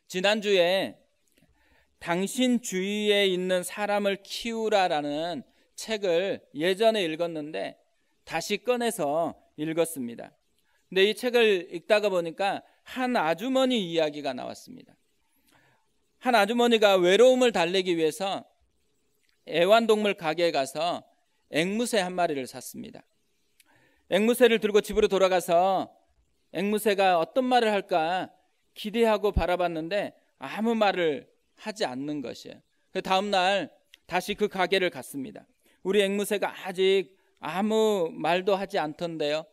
지난주에 당신 주위에 있는 사람을 키우라라는 책을 예전에 읽었는데 다시 꺼내서 읽었습니다. 근데 이 책을 읽다가 보니까 한 아주머니 이야기가 나왔습니다. 한 아주머니가 외로움을 달래기 위해서 애완동물 가게에 가서 앵무새 한 마리를 샀습니다. 앵무새를 들고 집으로 돌아가서 앵무새가 어떤 말을 할까 기대하고 바라봤는데 아무 말을 하지 않는 것이에요. 다음 날 다시 그 가게를 갔습니다. 우리 앵무새가 아직 아무 말도 하지 않던데요.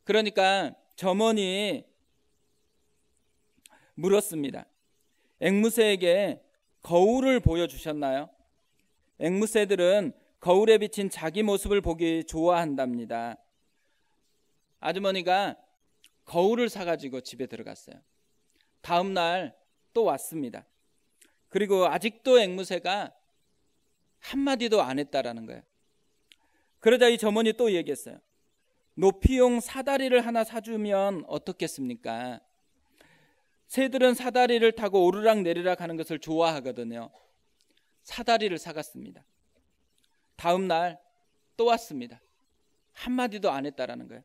그러니까 점원이 물었습니다. 앵무새에게 거울을 보여주셨나요? 앵무새들은 거울에 비친 자기 모습을 보기 좋아한답니다. 아주머니가 거울을 사가지고 집에 들어갔어요. 다음 날 또 왔습니다. 그리고 아직도 앵무새가 한마디도 안 했다라는 거예요. 그러자 이 점원이 또 얘기했어요. 높이용 사다리를 하나 사주면 어떻겠습니까? 새들은 사다리를 타고 오르락 내리락 하는 것을 좋아하거든요. 사다리를 사갔습니다. 다음 날 또 왔습니다. 한마디도 안 했다라는 거예요.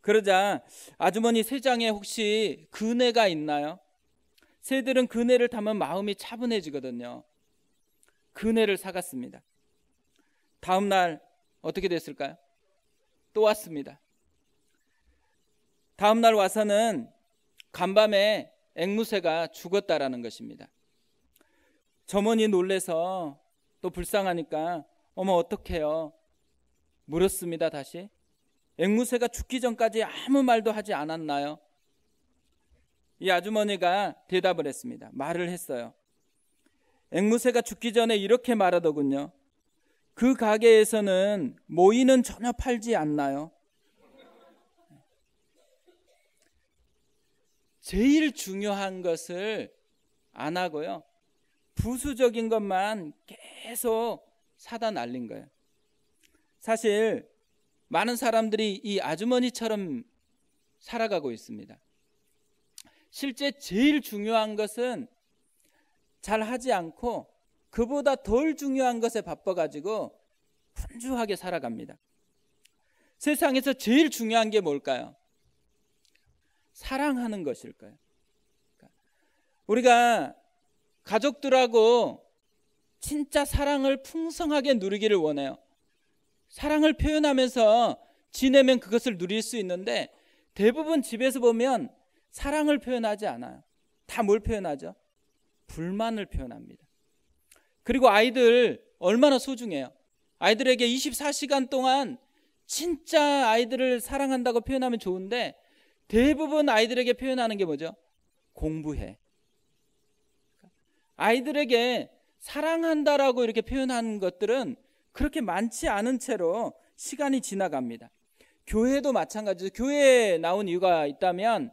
그러자 아주머니 새장에 혹시 그네가 있나요? 새들은 그네를 타면 마음이 차분해지거든요. 그네를 사갔습니다. 다음 날 어떻게 됐을까요? 또 왔습니다. 다음 날 와서는 간밤에 앵무새가 죽었다라는 것입니다. 점원이 놀래서 또 불쌍하니까 어머 어떡해요? 물었습니다. 다시. 앵무새가 죽기 전까지 아무 말도 하지 않았나요? 이 아주머니가 대답을 했습니다. 말을 했어요. 앵무새가 죽기 전에 이렇게 말하더군요. 그 가게에서는 모이는 전혀 팔지 않나요? 제일 중요한 것을 안 하고요. 부수적인 것만 계속 사다 날린 거예요. 사실 많은 사람들이 이 아주머니처럼 살아가고 있습니다. 실제 제일 중요한 것은 잘 하지 않고 그보다 덜 중요한 것에 바빠가지고 분주하게 살아갑니다. 세상에서 제일 중요한 게 뭘까요? 사랑하는 것일까요? 우리가 가족들하고 진짜 사랑을 풍성하게 누리기를 원해요. 사랑을 표현하면서 지내면 그것을 누릴 수 있는데 대부분 집에서 보면 사랑을 표현하지 않아요. 다 뭘 표현하죠? 불만을 표현합니다. 그리고 아이들 얼마나 소중해요. 아이들에게 24시간 동안 진짜 아이들을 사랑한다고 표현하면 좋은데 대부분 아이들에게 표현하는 게 뭐죠? 공부해. 아이들에게 사랑한다라고 이렇게 표현하는 것들은 그렇게 많지 않은 채로 시간이 지나갑니다. 교회도 마찬가지죠. 교회에 나온 이유가 있다면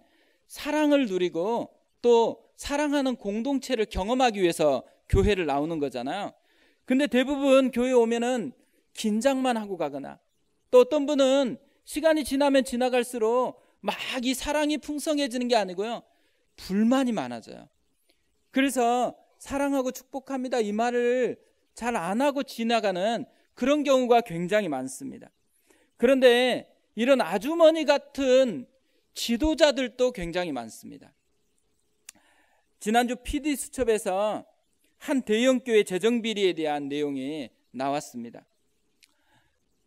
사랑을 누리고 또 사랑하는 공동체를 경험하기 위해서 교회를 나오는 거잖아요. 근데 대부분 교회 오면은 긴장만 하고 가거나 또 어떤 분은 시간이 지나면 지나갈수록 막 이 사랑이 풍성해지는 게 아니고요. 불만이 많아져요. 그래서 사랑하고 축복합니다 이 말을 잘 안 하고 지나가는 그런 경우가 굉장히 많습니다. 그런데 이런 아주머니 같은 지도자들도 굉장히 많습니다. 지난주 PD수첩에서 한 대형교회 재정비리에 대한 내용이 나왔습니다.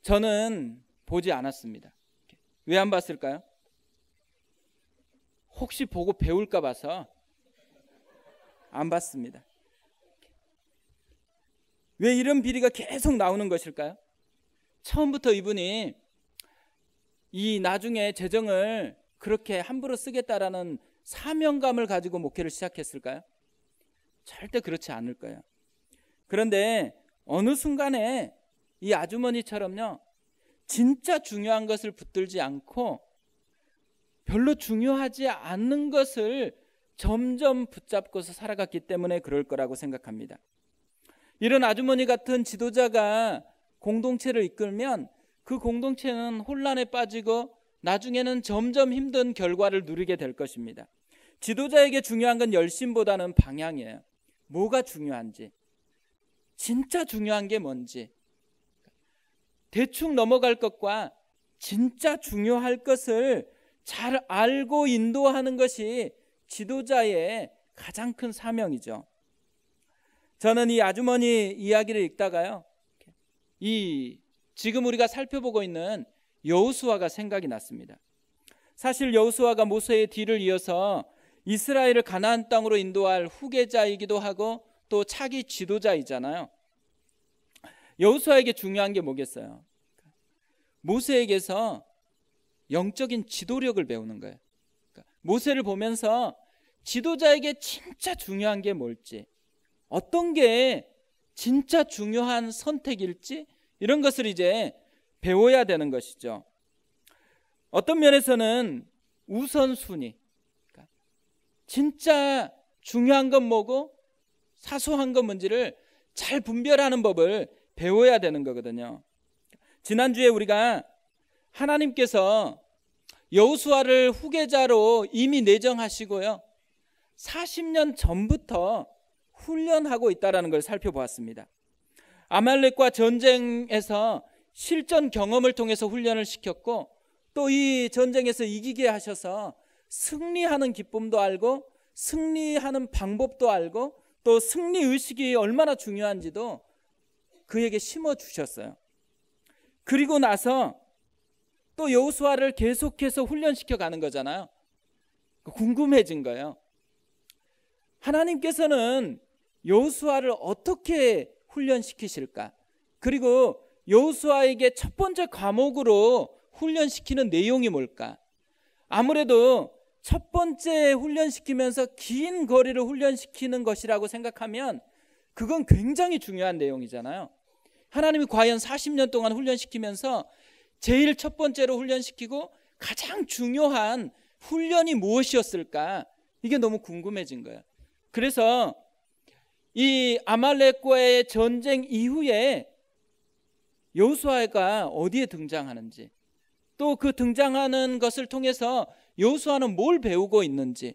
저는 보지 않았습니다. 왜 안 봤을까요? 혹시 보고 배울까 봐서 안 봤습니다. 왜 이런 비리가 계속 나오는 것일까요? 처음부터 이분이 이 나중에 재정을 그렇게 함부로 쓰겠다라는 사명감을 가지고 목회를 시작했을까요? 절대 그렇지 않을 거예요. 그런데 어느 순간에 이 아주머니처럼요, 진짜 중요한 것을 붙들지 않고 별로 중요하지 않는 것을 점점 붙잡고서 살아갔기 때문에 그럴 거라고 생각합니다. 이런 아주머니 같은 지도자가 공동체를 이끌면 그 공동체는 혼란에 빠지고 나중에는 점점 힘든 결과를 누리게 될 것입니다. 지도자에게 중요한 건 열심보다는 방향이에요. 뭐가 중요한지, 진짜 중요한 게 뭔지, 대충 넘어갈 것과 진짜 중요할 것을 잘 알고 인도하는 것이 지도자의 가장 큰 사명이죠. 저는 이 아주머니 이야기를 읽다가요, 지금 우리가 살펴보고 있는 여호수아가 생각이 났습니다. 사실 여호수아가 모세의 뒤를 이어서 이스라엘을 가나안 땅으로 인도할 후계자이기도 하고 또 차기 지도자이잖아요. 여호수아에게 중요한 게 뭐겠어요? 모세에게서 영적인 지도력을 배우는 거예요. 모세를 보면서 지도자에게 진짜 중요한 게 뭘지, 어떤 게 진짜 중요한 선택일지, 이런 것을 이제 배워야 되는 것이죠. 어떤 면에서는 우선순위, 진짜 중요한 건 뭐고 사소한 건 뭔지를 잘 분별하는 법을 배워야 되는 거거든요. 지난주에 우리가 하나님께서 여호수아를 후계자로 이미 내정하시고요, 40년 전부터 훈련하고 있다는 걸 살펴보았습니다. 아말렉과 전쟁에서 실전 경험을 통해서 훈련을 시켰고, 또 이 전쟁에서 이기게 하셔서 승리하는 기쁨도 알고 승리하는 방법도 알고 또 승리의식이 얼마나 중요한지도 그에게 심어주셨어요. 그리고 나서 또 여호수아를 계속해서 훈련시켜 가는 거잖아요. 궁금해진 거예요. 하나님께서는 여호수아를 어떻게 훈련시키실까? 그리고 여호수아에게 첫 번째 과목으로 훈련시키는 내용이 뭘까? 아무래도 첫 번째 훈련시키면서 긴 거리를 훈련시키는 것이라고 생각하면 그건 굉장히 중요한 내용이잖아요. 하나님이 과연 40년 동안 훈련시키면서 제일 첫 번째로 훈련시키고 가장 중요한 훈련이 무엇이었을까? 이게 너무 궁금해진 거예요. 그래서 이 아말렉과의 전쟁 이후에 여호수아가 어디에 등장하는지, 또 그 등장하는 것을 통해서 여호수아는 뭘 배우고 있는지,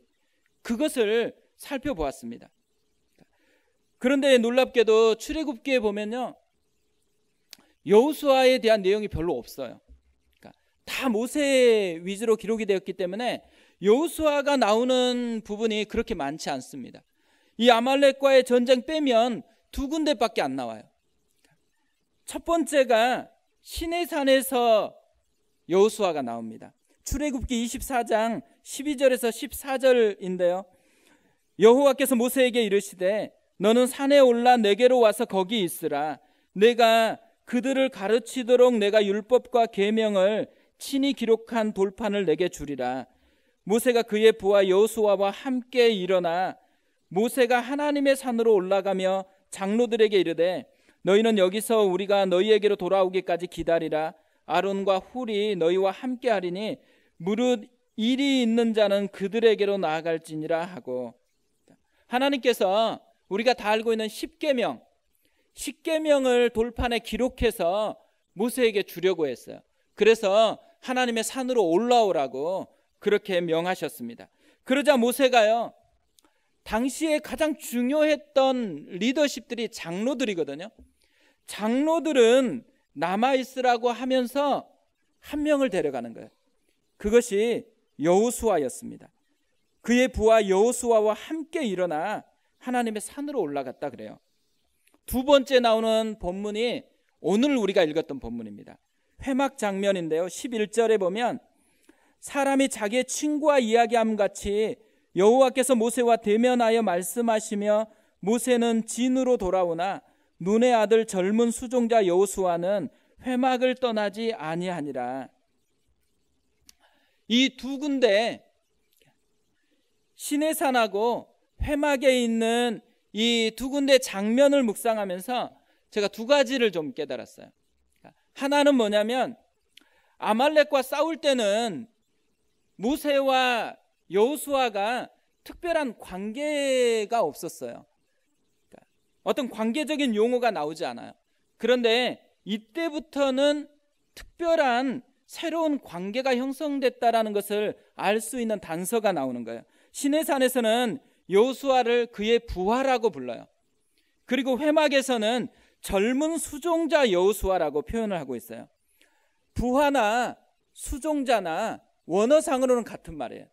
그것을 살펴보았습니다. 그런데 놀랍게도 출애굽기에 보면요, 여호수아에 대한 내용이 별로 없어요. 다 모세 위주로 기록이 되었기 때문에 여호수아가 나오는 부분이 그렇게 많지 않습니다. 이 아말렉과의 전쟁 빼면 두 군데밖에 안 나와요. 첫 번째가 시내산에서 여호수아가 나옵니다. 출애굽기 24장 12절에서 14절인데요. 여호와께서 모세에게 이르시되 너는 산에 올라 내게로 와서 거기 있으라. 내가 그들을 가르치도록 내가 율법과 계명을 친히 기록한 돌판을 내게 주리라. 모세가 그의 부하 여호수아와 함께 일어나 모세가 하나님의 산으로 올라가며 장로들에게 이르되 너희는 여기서 우리가 너희에게로 돌아오기까지 기다리라. 아론과 훌이 너희와 함께 하리니 무릇 일이 있는 자는 그들에게로 나아갈지니라 하고, 하나님께서 우리가 다 알고 있는 십계명을 돌판에 기록해서 모세에게 주려고 했어요. 그래서 하나님의 산으로 올라오라고 그렇게 명하셨습니다. 그러자 모세가요, 당시에 가장 중요했던 리더십들이 장로들이거든요. 장로들은 남아있으라고 하면서 한 명을 데려가는 거예요. 그것이 여호수아였습니다. 그의 부하 여호수아와 함께 일어나 하나님의 산으로 올라갔다 그래요. 두 번째 나오는 본문이 오늘 우리가 읽었던 본문입니다. 회막 장면인데요. 11절에 보면 사람이 자기의 친구와 이야기함 같이 여호와께서 모세와 대면하여 말씀하시며 모세는 진으로 돌아오나 눈의 아들 젊은 수종자 여호수아는 회막을 떠나지 아니하니라. 이 두 군데, 시내산하고 회막에 있는 이 두 군데 장면을 묵상하면서 제가 두 가지를 좀 깨달았어요. 하나는 뭐냐면 아말렉과 싸울 때는 모세와 여호수아가 특별한 관계가 없었어요. 어떤 관계적인 용어가 나오지 않아요. 그런데 이때부터는 특별한 새로운 관계가 형성됐다라는 것을 알 수 있는 단서가 나오는 거예요. 시내산에서는 여호수아를 그의 부하라고 불러요. 그리고 회막에서는 젊은 수종자 여호수아라고 표현을 하고 있어요. 부하나 수종자나 원어상으로는 같은 말이에요.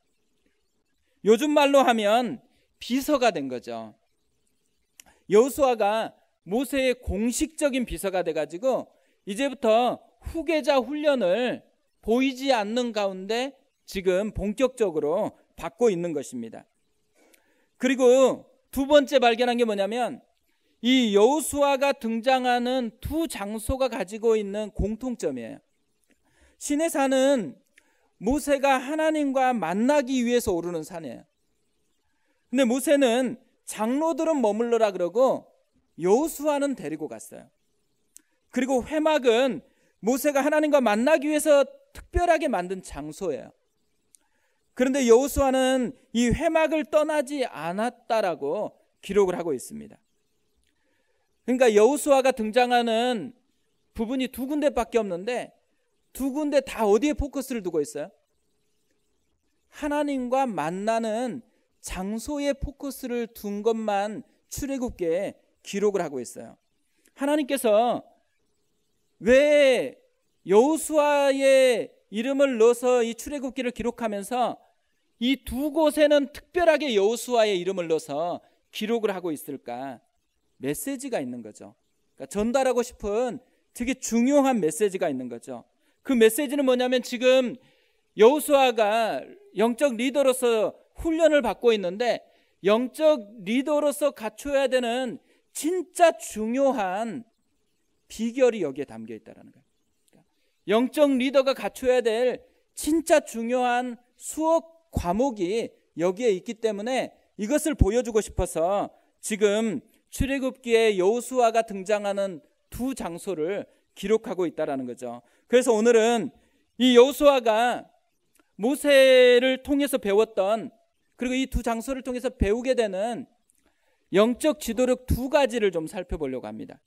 요즘 말로 하면 비서가 된 거죠. 여호수아가 모세의 공식적인 비서가 돼가지고 이제부터 후계자 훈련을 보이지 않는 가운데 지금 본격적으로 받고 있는 것입니다. 그리고 두 번째 발견한 게 뭐냐면 이 여호수아가 등장하는 두 장소가 가지고 있는 공통점이에요. 시내산은 모세가 하나님과 만나기 위해서 오르는 산이에요. 근데 모세는 장로들은 머물러라 그러고 여호수아는 데리고 갔어요. 그리고 회막은 모세가 하나님과 만나기 위해서 특별하게 만든 장소예요. 그런데 여호수아는 이 회막을 떠나지 않았다라고 기록을 하고 있습니다. 그러니까 여호수아가 등장하는 부분이 두 군데밖에 없는데 두 군데 다 어디에 포커스를 두고 있어요? 하나님과 만나는 장소에 포커스를 둔 것만 출애굽기에 기록을 하고 있어요. 하나님께서 왜 여호수아의 이름을 넣어서 이 출애굽기를 기록하면서 이 두 곳에는 특별하게 여호수아의 이름을 넣어서 기록을 하고 있을까? 메시지가 있는 거죠. 그러니까 전달하고 싶은 되게 중요한 메시지가 있는 거죠. 그 메시지는 뭐냐면 지금 여호수아가 영적 리더로서 훈련을 받고 있는데 영적 리더로서 갖춰야 되는 진짜 중요한 비결이 여기에 담겨 있다는 거예요. 영적 리더가 갖춰야 될 진짜 중요한 수업 과목이 여기에 있기 때문에 이것을 보여주고 싶어서 지금 출애굽기에 여호수아가 등장하는 두 장소를 기록하고 있다는 거죠. 그래서 오늘은 이 여호수아가 모세를 통해서 배웠던 그리고 이 두 장소를 통해서 배우게 되는 영적 지도력 두 가지를 좀 살펴보려고 합니다.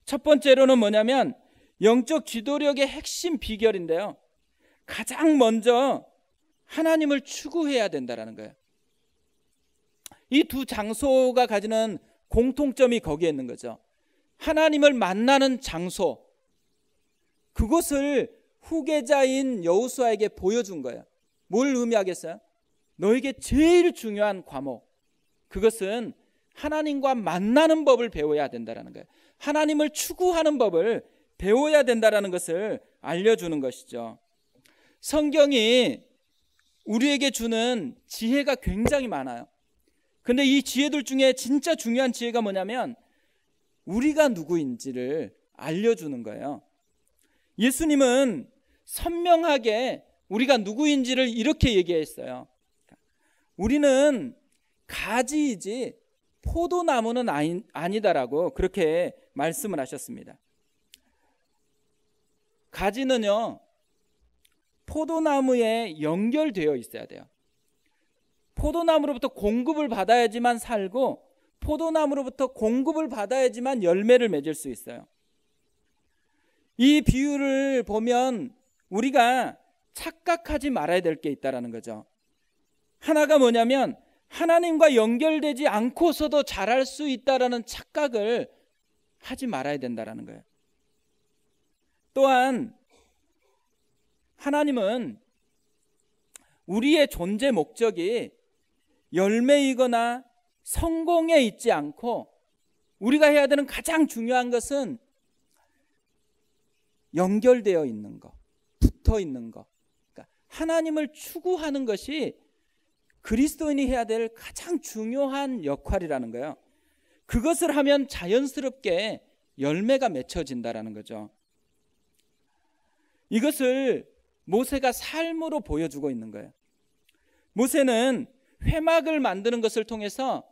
첫 번째로는 뭐냐면 영적 지도력의 핵심 비결인데요. 가장 먼저 하나님을 추구해야 된다는 거예요. 이 두 장소가 가지는 공통점이 거기에 있는 거죠. 하나님을 만나는 장소, 그것을 후계자인 여호수아에게 보여준 거예요. 뭘 의미하겠어요? 너에게 제일 중요한 과목, 그것은 하나님과 만나는 법을 배워야 된다는 거예요. 하나님을 추구하는 법을 배워야 된다는 것을 알려주는 것이죠. 성경이 우리에게 주는 지혜가 굉장히 많아요. 근데 이 지혜들 중에 진짜 중요한 지혜가 뭐냐면 우리가 누구인지를 알려주는 거예요. 예수님은 선명하게 우리가 누구인지를 이렇게 얘기했어요. 우리는 가지이지 포도나무는 아니다라고 그렇게 말씀을 하셨습니다. 가지는요, 포도나무에 연결되어 있어야 돼요. 포도나무로부터 공급을 받아야지만 살고 포도나무로부터 공급을 받아야지만 열매를 맺을 수 있어요. 이 비유를 보면 우리가 착각하지 말아야 될 게 있다는 거죠. 하나가 뭐냐면 하나님과 연결되지 않고서도 잘할 수 있다라는 착각을 하지 말아야 된다는 거예요. 또한 하나님은 우리의 존재 목적이 열매이거나 성공에 있지 않고 우리가 해야 되는 가장 중요한 것은 연결되어 있는 것, 붙어 있는 것. 그러니까 하나님을 추구하는 것이 그리스도인이 해야 될 가장 중요한 역할이라는 거예요. 그것을 하면 자연스럽게 열매가 맺혀진다라는 거죠. 이것을 모세가 삶으로 보여주고 있는 거예요. 모세는 회막을 만드는 것을 통해서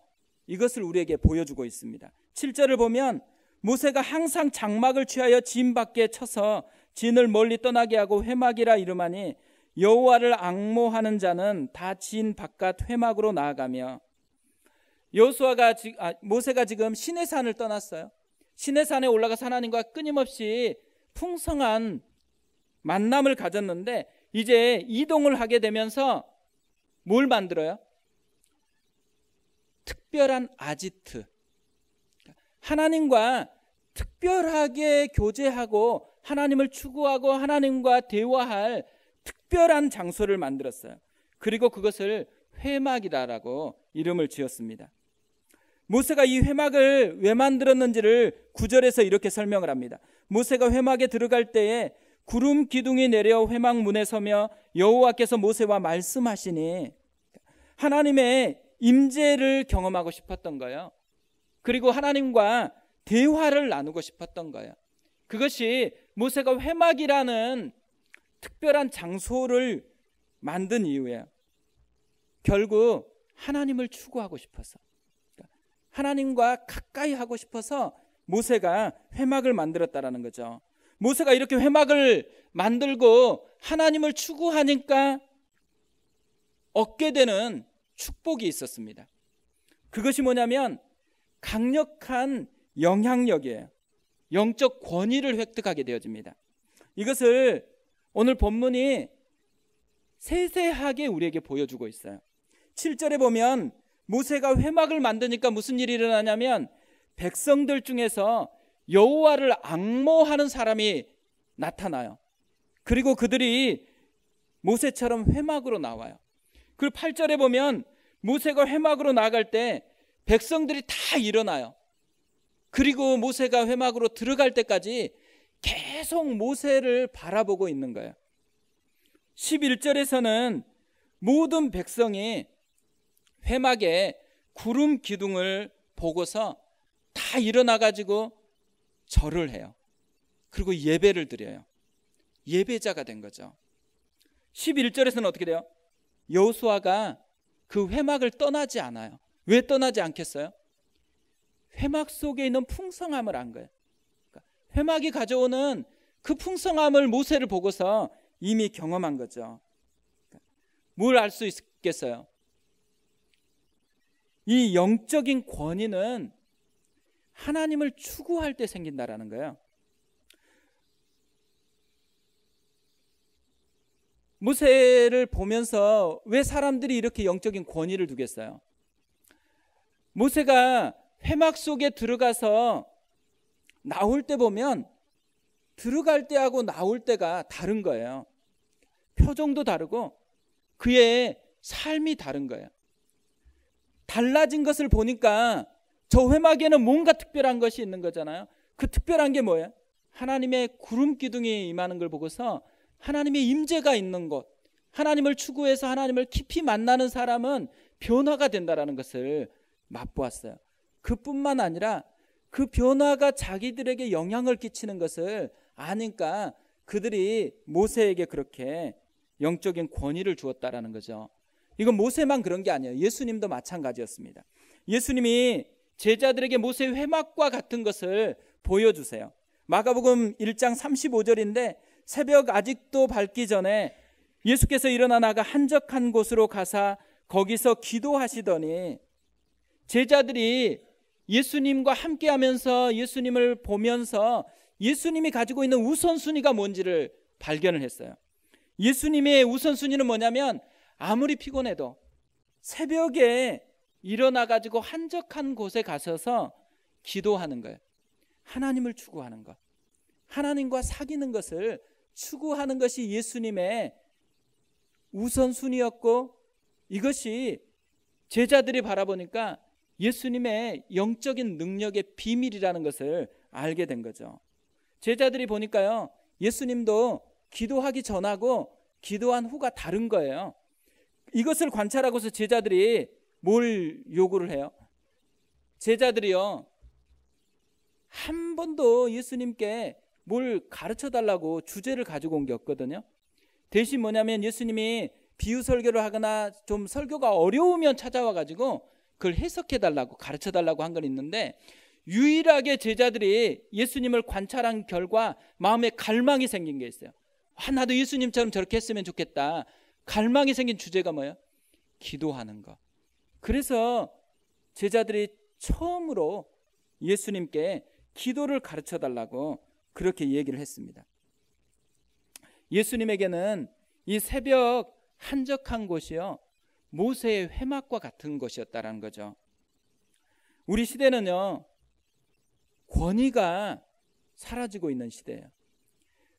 이것을 우리에게 보여주고 있습니다. 7절을 보면 모세가 항상 장막을 취하여 진 밖에 쳐서 진을 멀리 떠나게 하고 회막이라 이름하니 여호와를 앙모하는 자는 다 진 바깥 회막으로 나아가며. 모세가 지금 시내산을 떠났어요. 시내산에 올라가서 하나님과 끊임없이 풍성한 만남을 가졌는데 이제 이동을 하게 되면서 뭘 만들어요? 특별한 아지트, 하나님과 특별하게 교제하고 하나님을 추구하고 하나님과 대화할 특별한 장소를 만들었어요. 그리고 그것을 회막이다라고 이름을 지었습니다. 모세가 이 회막을 왜 만들었는지를 9절에서 이렇게 설명을 합니다. 모세가 회막에 들어갈 때에 구름 기둥이 내려 회막 문에 서며 여호와께서 모세와 말씀하시니, 하나님의 임재를 경험하고 싶었던 거예요. 그리고 하나님과 대화를 나누고 싶었던 거예요. 그것이 모세가 회막이라는 특별한 장소를 만든 이유예요. 결국 하나님을 추구하고 싶어서, 하나님과 가까이 하고 싶어서 모세가 회막을 만들었다라는 거죠. 모세가 이렇게 회막을 만들고 하나님을 추구하니까 얻게 되는 축복이 있었습니다. 그것이 뭐냐면 강력한 영향력이에요. 영적 권위를 획득하게 되어집니다. 이것을 오늘 본문이 세세하게 우리에게 보여주고 있어요. 7절에 보면 모세가 회막을 만드니까 무슨 일이 일어나냐면 백성들 중에서 여호와를 앙모하는 사람이 나타나요. 그리고 그들이 모세처럼 회막으로 나와요. 그리고 8절에 보면 모세가 회막으로 나갈 때 백성들이 다 일어나요. 그리고 모세가 회막으로 들어갈 때까지 계속 모세를 바라보고 있는 거예요. 11절에서는 모든 백성이 회막에 구름 기둥을 보고서 다 일어나가지고 절을 해요. 그리고 예배를 드려요. 예배자가 된 거죠. 11절에서는 어떻게 돼요? 여호수아가 그 회막을 떠나지 않아요. 왜 떠나지 않겠어요? 회막 속에 있는 풍성함을 안 거예요. 그러니까 회막이 가져오는 그 풍성함을 모세를 보고서 이미 경험한 거죠. 뭘 알 수 있겠어요? 이 영적인 권위는 하나님을 추구할 때 생긴다라는 거예요. 모세를 보면서 왜 사람들이 이렇게 영적인 권위를 두겠어요? 모세가 회막 속에 들어가서 나올 때 보면 들어갈 때하고 나올 때가 다른 거예요. 표정도 다르고 그의 삶이 다른 거예요. 달라진 것을 보니까 저 회막에는 뭔가 특별한 것이 있는 거잖아요. 그 특별한 게 뭐예요? 하나님의 구름 기둥이 임하는 걸 보고서 하나님의 임재가 있는 곳, 하나님을 추구해서 하나님을 깊이 만나는 사람은 변화가 된다라는 것을 맛보았어요. 그뿐만 아니라 그 변화가 자기들에게 영향을 끼치는 것을 아니까 그들이 모세에게 그렇게 영적인 권위를 주었다라는 거죠. 이건 모세만 그런 게 아니에요. 예수님도 마찬가지였습니다. 예수님이 제자들에게 모세 회막과 같은 것을 보여주세요. 마가복음 1장 35절인데 새벽 아직도 밝기 전에 예수께서 일어나 나가 한적한 곳으로 가사 거기서 기도하시더니 제자들이 예수님과 함께하면서 예수님을 보면서 예수님이 가지고 있는 우선순위가 뭔지를 발견을 했어요. 예수님의 우선순위는 뭐냐면 아무리 피곤해도 새벽에 일어나가지고 한적한 곳에 가셔서 기도하는 거예요. 하나님을 추구하는 것, 하나님과 사귀는 것을 추구하는 것이 예수님의 우선순위였고 이것이 제자들이 바라보니까 예수님의 영적인 능력의 비밀이라는 것을 알게 된 거죠. 제자들이 보니까요, 예수님도 기도하기 전하고 기도한 후가 다른 거예요. 이것을 관찰하고서 제자들이 뭘 요구를 해요? 제자들이요, 한 번도 예수님께 뭘 가르쳐 달라고 주제를 가지고 온 게 없거든요. 대신 뭐냐면 예수님이 비유 설교를 하거나 좀 설교가 어려우면 찾아와 가지고 그걸 해석해 달라고 가르쳐 달라고 한 건 있는데, 유일하게 제자들이 예수님을 관찰한 결과 마음에 갈망이 생긴 게 있어요. 나도 예수님처럼 저렇게 했으면 좋겠다. 갈망이 생긴 주제가 뭐예요? 기도하는 거. 그래서 제자들이 처음으로 예수님께 기도를 가르쳐 달라고 그렇게 얘기를 했습니다. 예수님에게는 이 새벽 한적한 곳이요, 모세의 회막과 같은 곳이었다라는 거죠. 우리 시대는요, 권위가 사라지고 있는 시대예요.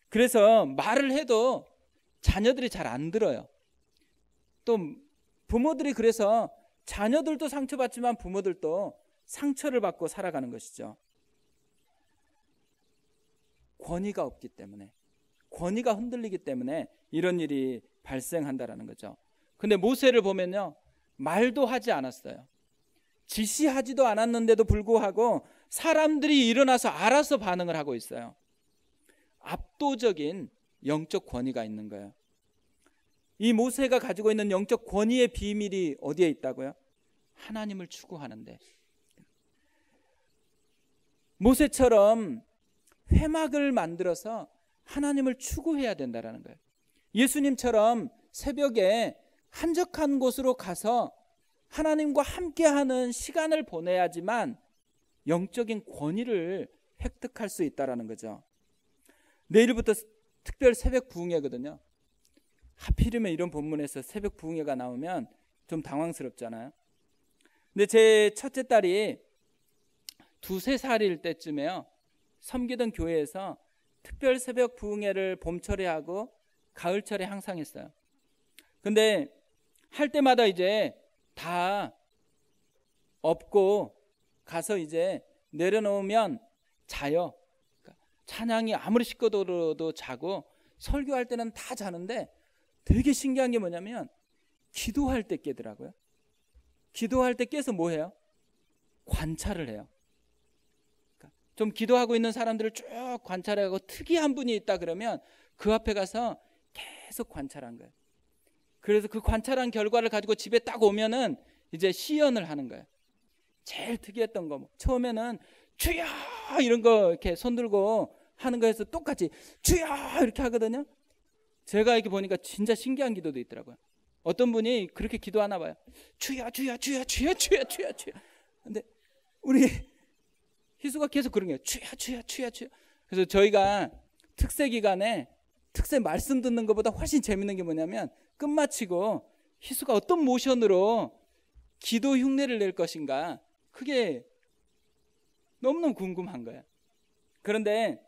그래서 말을 해도 자녀들이 잘 안 들어요. 또 부모들이 그래서 자녀들도 상처받지만 부모들도 상처를 받고 살아가는 것이죠. 권위가 없기 때문에, 권위가 흔들리기 때문에 이런 일이 발생한다라는 거죠. 근데 모세를 보면요, 말도 하지 않았어요. 지시하지도 않았는데도 불구하고 사람들이 일어나서 알아서 반응을 하고 있어요. 압도적인 영적 권위가 있는 거예요. 이 모세가 가지고 있는 영적 권위의 비밀이 어디에 있다고요? 하나님을 추구하는데. 모세처럼 회막을 만들어서 하나님을 추구해야 된다는 거예요. 예수님처럼 새벽에 한적한 곳으로 가서 하나님과 함께하는 시간을 보내야지만 영적인 권위를 획득할 수 있다는 거죠. 내일부터 특별 새벽 부흥회거든요. 하필이면 이런 본문에서 새벽 부흥회가 나오면 좀 당황스럽잖아요. 근데 제 첫째 딸이 2-3살일 때쯤에요, 섬기던 교회에서 특별 새벽 부흥회를 봄철에 하고 가을철에 항상 했어요. 근데 할 때마다 이제 다 업고 가서 이제 내려놓으면 자요. 찬양이 아무리 시끄러워도 자고, 설교할 때는 다 자는데 되게 신기한 게 뭐냐면 기도할 때 깨더라고요. 기도할 때 깨서 뭐 해요? 관찰을 해요. 좀 기도하고 있는 사람들을 쭉 관찰하고 특이한 분이 있다 그러면 그 앞에 가서 계속 관찰한 거예요. 그래서 그 관찰한 결과를 가지고 집에 딱 오면은 이제 시연을 하는 거예요. 제일 특이했던 거, 처음에는 주여 이런 거 이렇게 손 들고 하는 거에서 똑같이 주여 이렇게 하거든요. 제가 이렇게 보니까 진짜 신기한 기도도 있더라고요. 어떤 분이 그렇게 기도하나 봐요. 주여 주여 주여 주여 주여 주여 주여. 근데 우리 희수가 계속 그런 거예요. 주여 주여 주여 주여. 그래서 저희가 특세 기간에 특세 말씀 듣는 것보다 훨씬 재밌는 게 뭐냐면, 끝마치고 희수가 어떤 모션으로 기도 흉내를 낼 것인가, 그게 너무너무 궁금한 거예요. 그런데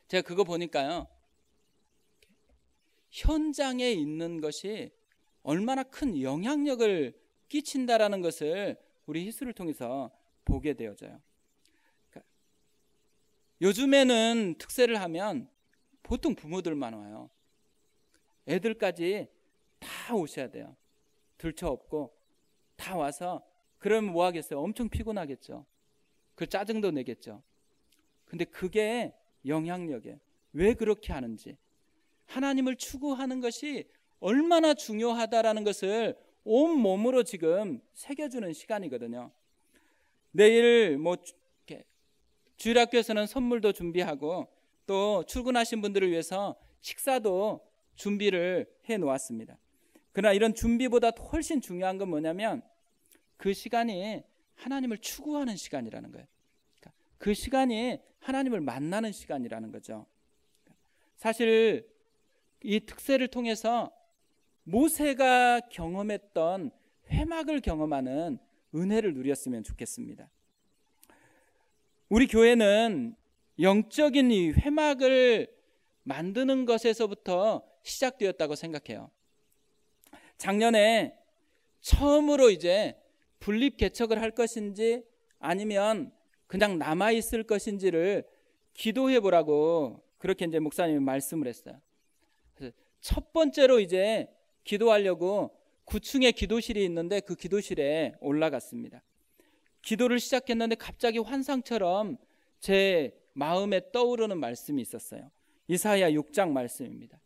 제가 그거 보니까요, 현장에 있는 것이 얼마나 큰 영향력을 끼친다라는 것을 우리 희수를 통해서 보게 되어져요. 그러니까 요즘에는 특세를 하면 보통 부모들만 와요. 애들까지 다 오셔야 돼요. 들쳐업고 다 와서, 그러면 뭐 하겠어요? 엄청 피곤하겠죠. 그 짜증도 내겠죠. 근데 그게 영향력이에요. 왜 그렇게 하는지, 하나님을 추구하는 것이 얼마나 중요하다라는 것을 온 몸으로 지금 새겨주는 시간이거든요. 내일 뭐 주일학교에서는 선물도 준비하고 또 출근하신 분들을 위해서 식사도 준비를 해 놓았습니다. 그러나 이런 준비보다 훨씬 중요한 건 뭐냐면 그 시간이 하나님을 추구하는 시간이라는 거예요. 그 시간이 하나님을 만나는 시간이라는 거죠. 사실 이 특세를 통해서 모세가 경험했던 회막을 경험하는 은혜를 누렸으면 좋겠습니다. 우리 교회는 영적인 이 회막을 만드는 것에서부터 시작되었다고 생각해요. 작년에 처음으로 이제 분립 개척을 할 것인지 아니면 그냥 남아있을 것인지를 기도해 보라고 그렇게 이제 목사님이 말씀을 했어요. 그래서 첫 번째로 이제 기도하려고 9층에 기도실이 있는데 그 기도실에 올라갔습니다. 기도를 시작했는데 갑자기 환상처럼 제 마음에 떠오르는 말씀이 있었어요. 이사야 6장 말씀입니다.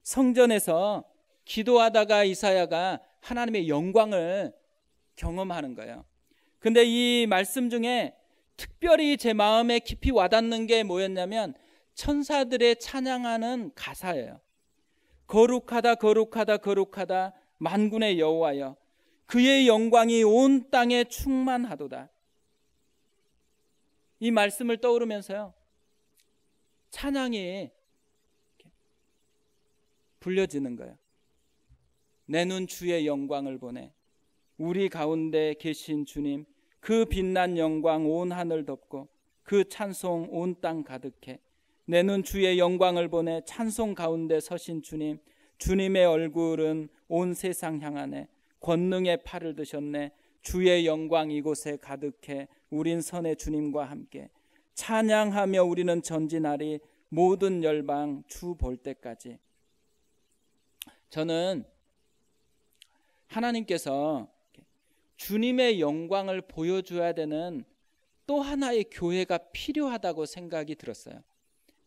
성전에서 기도하다가 이사야가 하나님의 영광을 경험하는 거예요. 근데 이 말씀 중에 특별히 제 마음에 깊이 와닿는 게 뭐였냐면 천사들의 찬양하는 가사예요. 거룩하다 거룩하다 거룩하다 만군의 여호와여, 그의 영광이 온 땅에 충만하도다. 이 말씀을 떠오르면서요, 찬양이 불려지는 거예요. 내 눈 주의 영광을 보내. 우리 가운데 계신 주님, 그 빛난 영광 온 하늘 덮고 그 찬송 온 땅 가득해. 내 눈 주의 영광을 보내. 찬송 가운데 서신 주님, 주님의 얼굴은 온 세상 향하네. 권능의 팔을 드셨네. 주의 영광 이곳에 가득해. 우린 선의 주님과 함께 찬양하며 우리는 전진하리. 모든 열방 주 볼 때까지. 저는 하나님께서 주님의 영광을 보여줘야 되는 또 하나의 교회가 필요하다고 생각이 들었어요.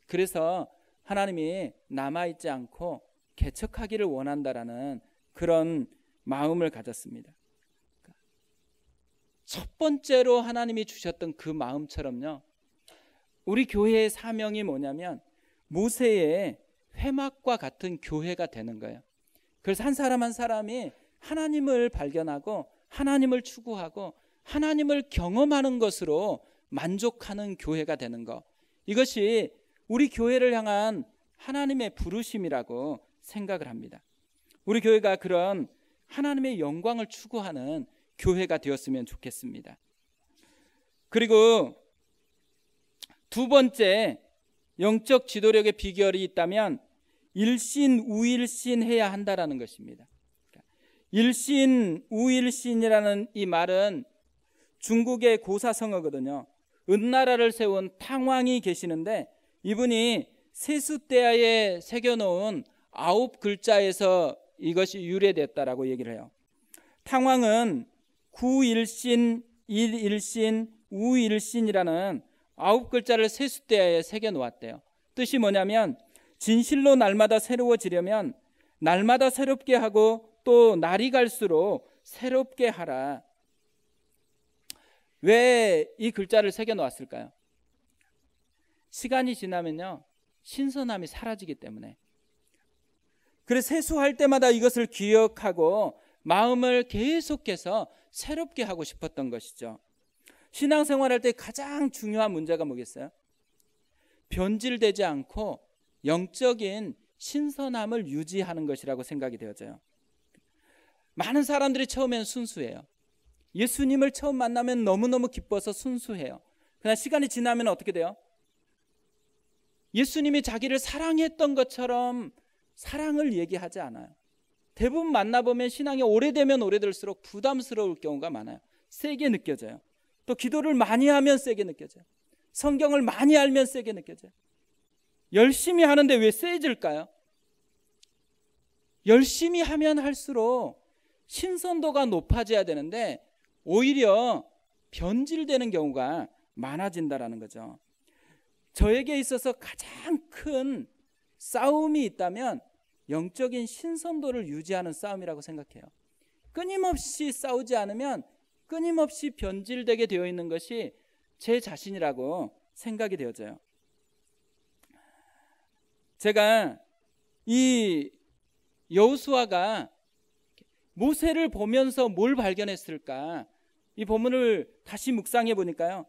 그래서 하나님이 남아있지 않고 개척하기를 원한다라는 그런 마음을 가졌습니다. 첫 번째로 하나님이 주셨던 그 마음처럼요, 우리 교회의 사명이 뭐냐면 모세의 회막과 같은 교회가 되는 거예요. 그래서 한 사람 한 사람이 하나님을 발견하고 하나님을 추구하고 하나님을 경험하는 것으로 만족하는 교회가 되는 것, 이것이 우리 교회를 향한 하나님의 부르심이라고 생각을 합니다. 우리 교회가 그런 하나님의 영광을 추구하는 교회가 되었으면 좋겠습니다. 그리고 두 번째 영적 지도력의 비결이 있다면 일신 우일신 해야 한다라는 것입니다. 일신 우일신이라는 이 말은 중국의 고사성어거든요. 은나라를 세운 탕왕이 계시는데 이분이 세숫대야에 새겨놓은 9글자에서 이것이 유래됐다라고 얘기를 해요. 탕왕은 구일신, 일일신, 우일신이라는 9글자를 세숫대야에 새겨놓았대요. 뜻이 뭐냐면 진실로 날마다 새로워지려면 날마다 새롭게 하고 또 날이 갈수록 새롭게 하라. 왜 이 글자를 새겨놓았을까요? 시간이 지나면요, 신선함이 사라지기 때문에. 그래서 세수할 때마다 이것을 기억하고 마음을 계속해서 새롭게 하고 싶었던 것이죠. 신앙생활할 때 가장 중요한 문제가 뭐겠어요? 변질되지 않고 영적인 신선함을 유지하는 것이라고 생각이 되어져요. 많은 사람들이 처음엔 순수해요. 예수님을 처음 만나면 너무너무 기뻐서 순수해요. 그러나 시간이 지나면 어떻게 돼요? 예수님이 자기를 사랑했던 것처럼 사랑을 얘기하지 않아요. 대부분 만나보면 신앙이 오래되면 오래될수록 부담스러울 경우가 많아요. 세게 느껴져요. 또 기도를 많이 하면 세게 느껴져요. 성경을 많이 알면 세게 느껴져요. 열심히 하는데 왜 세질까요? 열심히 하면 할수록 신선도가 높아져야 되는데 오히려 변질되는 경우가 많아진다라는 거죠. 저에게 있어서 가장 큰 싸움이 있다면 영적인 신선도를 유지하는 싸움이라고 생각해요. 끊임없이 싸우지 않으면 끊임없이 변질되게 되어 있는 것이 제 자신이라고 생각이 되어져요. 제가 이 여호수아가 모세를 보면서 뭘 발견했을까? 이 본문을 다시 묵상해 보니까요,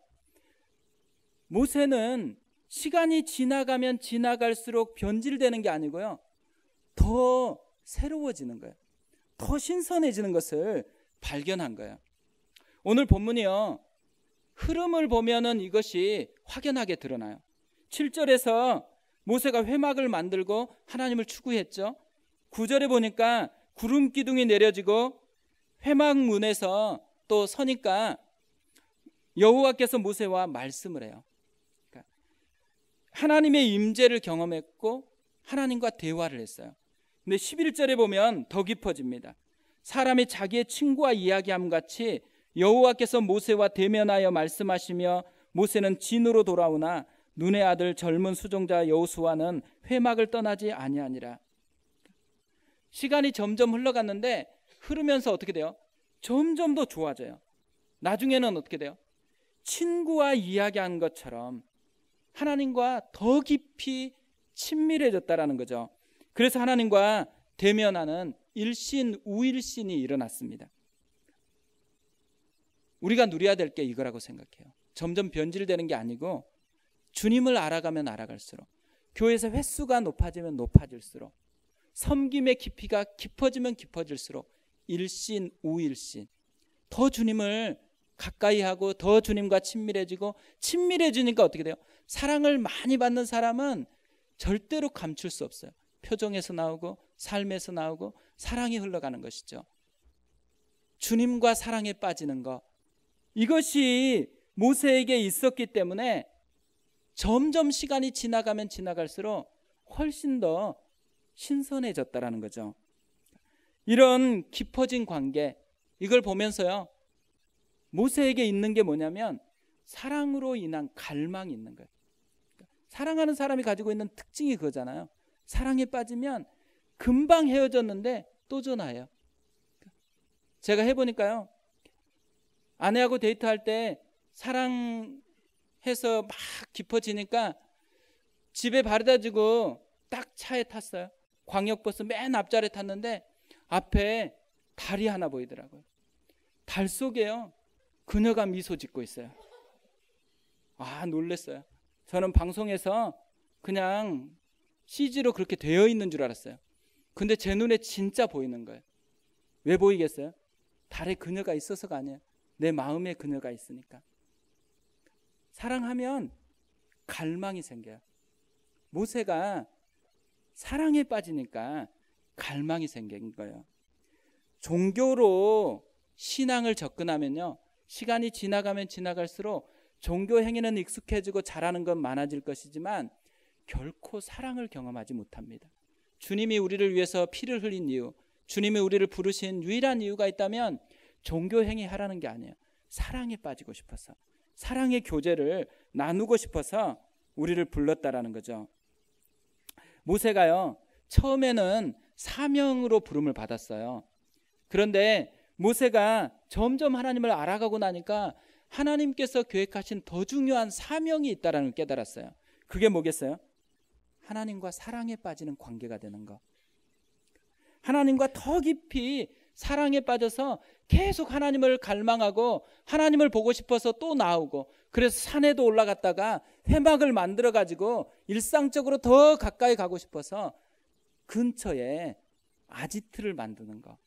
모세는 시간이 지나가면 지나갈수록 변질되는 게 아니고요, 더 새로워지는 거예요. 더 신선해지는 것을 발견한 거예요. 오늘 본문이요, 흐름을 보면은 이것이 확연하게 드러나요. 7절에서 모세가 회막을 만들고 하나님을 추구했죠. 9절에 보니까 구름 기둥이 내려지고 회막 문에서 또 서니까 여호와께서 모세와 말씀을 해요. 그러니까 하나님의 임재를 경험했고 하나님과 대화를 했어요. 근데 11절에 보면 더 깊어집니다. 사람이 자기의 친구와 이야기함 같이 여호와께서 모세와 대면하여 말씀하시며 모세는 진으로 돌아오나 눈의 아들 젊은 수종자 여호수아는 회막을 떠나지 아니하니라. 시간이 점점 흘러갔는데 흐르면서 어떻게 돼요? 점점 더 좋아져요. 나중에는 어떻게 돼요? 친구와 이야기한 것처럼 하나님과 더 깊이 친밀해졌다라는 거죠. 그래서 하나님과 대면하는 일신 우일신이 일어났습니다. 우리가 누려야 될 게 이거라고 생각해요. 점점 변질되는 게 아니고 주님을 알아가면 알아갈수록, 교회에서 횟수가 높아지면 높아질수록, 섬김의 깊이가 깊어지면 깊어질수록 일신 우일신, 더 주님을 가까이 하고 더 주님과 친밀해지니까 어떻게 돼요? 사랑을 많이 받는 사람은 절대로 감출 수 없어요. 표정에서 나오고 삶에서 나오고 사랑이 흘러가는 것이죠. 주님과 사랑에 빠지는 것, 이것이 모세에게 있었기 때문에 점점 시간이 지나가면 지나갈수록 훨씬 더 신선해졌다라는 거죠. 이런 깊어진 관계, 이걸 보면서요, 모세에게 있는 게 뭐냐면 사랑으로 인한 갈망이 있는 거예요. 사랑하는 사람이 가지고 있는 특징이 그거잖아요. 사랑에 빠지면 금방 헤어졌는데 또 전화해요. 제가 해보니까요, 아내하고 데이트할 때 사랑해서 막 깊어지니까 집에 바래다주고 딱 차에 탔어요. 광역버스 맨 앞자리에 탔는데 앞에 달이 하나 보이더라고요. 달 속에요, 그녀가 미소 짓고 있어요. 아, 놀랐어요. 저는 방송에서 그냥 CG로 그렇게 되어 있는 줄 알았어요. 근데 제 눈에 진짜 보이는 거예요. 왜 보이겠어요? 달에 그녀가 있어서가 아니에요. 내 마음에 그녀가 있으니까. 사랑하면 갈망이 생겨요. 모세가 사랑에 빠지니까 갈망이 생긴 거예요. 종교로 신앙을 접근하면요, 시간이 지나가면 지나갈수록 종교 행위는 익숙해지고 잘하는 건 많아질 것이지만 결코 사랑을 경험하지 못합니다. 주님이 우리를 위해서 피를 흘린 이유, 주님이 우리를 부르신 유일한 이유가 있다면 종교 행위 하라는 게 아니에요. 사랑에 빠지고 싶어서, 사랑의 교제를 나누고 싶어서 우리를 불렀다라는 거죠. 모세가요, 처음에는 사명으로 부름을 받았어요. 그런데 모세가 점점 하나님을 알아가고 나니까 하나님께서 계획하신 더 중요한 사명이 있다는 걸 깨달았어요. 그게 뭐겠어요? 하나님과 사랑에 빠지는 관계가 되는 거. 하나님과 더 깊이 사랑에 빠져서 계속 하나님을 갈망하고 하나님을 보고 싶어서 또 나오고, 그래서 산에도 올라갔다가 회막을 만들어 가지고 일상적으로 더 가까이 가고 싶어서 근처에 아지트를 만드는 거.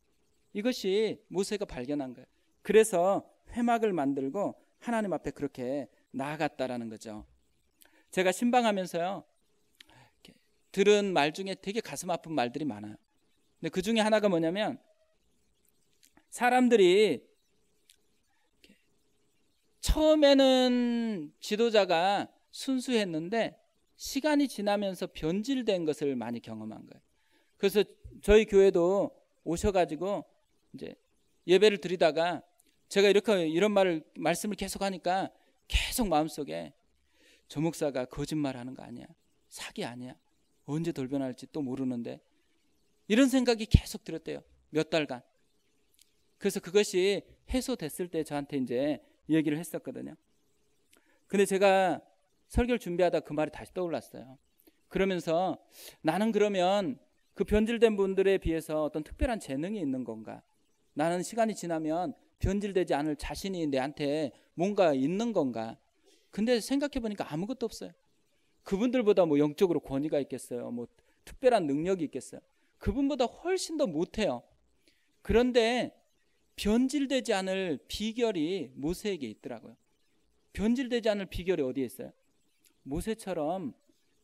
이것이 모세가 발견한 거예요. 그래서 회막을 만들고 하나님 앞에 그렇게 나아갔다라는 거죠. 제가 신방하면서요, 들은 말 중에 되게 가슴 아픈 말들이 많아요. 근데 그 중에 하나가 뭐냐면, 사람들이 처음에는 지도자가 순수했는데 시간이 지나면서 변질된 것을 많이 경험한 거예요. 그래서 저희 교회도 오셔가지고 이제 예배를 드리다가 제가 이런 말씀을 계속 하니까 계속 마음속에 저 목사가 거짓말하는 거 아니야, 사기 아니야, 언제 돌변할지 또 모르는데, 이런 생각이 계속 들었대요, 몇 달간. 그래서 그것이 해소됐을 때 저한테 이제 얘기를 했었거든요. 근데 제가 설교를 준비하다 그 말이 다시 떠올랐어요. 그러면서 나는 그러면 그 변질된 분들에 비해서 어떤 특별한 재능이 있는 건가? 나는 시간이 지나면 변질되지 않을 자신이 내한테 뭔가 있는 건가? 근데 생각해 보니까 아무것도 없어요. 그분들보다 뭐 영적으로 권위가 있겠어요? 뭐 특별한 능력이 있겠어요? 그분보다 훨씬 더 못해요. 그런데 변질되지 않을 비결이 모세에게 있더라고요. 변질되지 않을 비결이 어디에 있어요? 모세처럼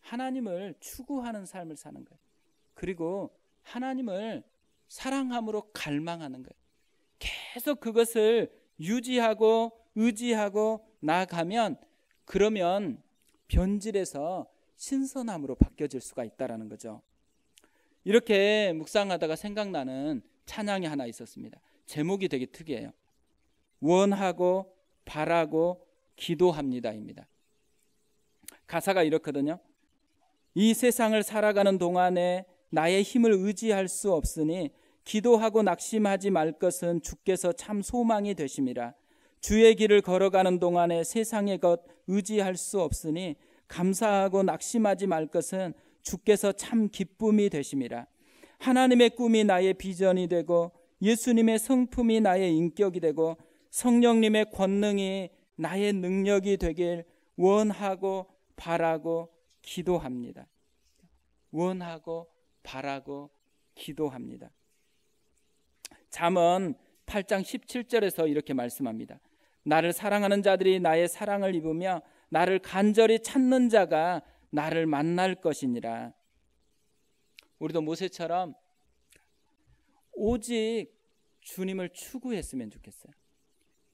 하나님을 추구하는 삶을 사는 거예요. 그리고 하나님을 사랑함으로 갈망하는 거예요. 계속 그것을 유지하고 의지하고 나아가면, 그러면 변질에서 신선함으로 바뀌어질 수가 있다는 거죠. 이렇게 묵상하다가 생각나는 찬양이 하나 있었습니다. 제목이 되게 특이해요. 원하고 바라고 기도합니다입니다. 가사가 이렇거든요. 이 세상을 살아가는 동안에 나의 힘을 의지할 수 없으니 기도하고 낙심하지 말 것은 주께서 참 소망이 되심이라. 주의 길을 걸어가는 동안에 세상의 것 의지할 수 없으니 감사하고 낙심하지 말 것은 주께서 참 기쁨이 되심이라. 하나님의 꿈이 나의 비전이 되고 예수님의 성품이 나의 인격이 되고 성령님의 권능이 나의 능력이 되길 원하고 바라고 기도합니다. 원하고 바라고 기도합니다. 잠언 8장 17절에서 이렇게 말씀합니다. 나를 사랑하는 자들이 나의 사랑을 입으며 나를 간절히 찾는 자가 나를 만날 것이니라. 우리도 모세처럼 오직 주님을 추구했으면 좋겠어요.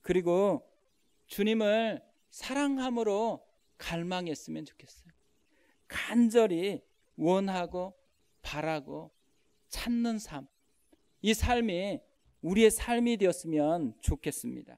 그리고 주님을 사랑함으로 갈망했으면 좋겠어요. 간절히 원하고 바라고 찾는 삶, 이 삶이 우리의 삶이 되었으면 좋겠습니다.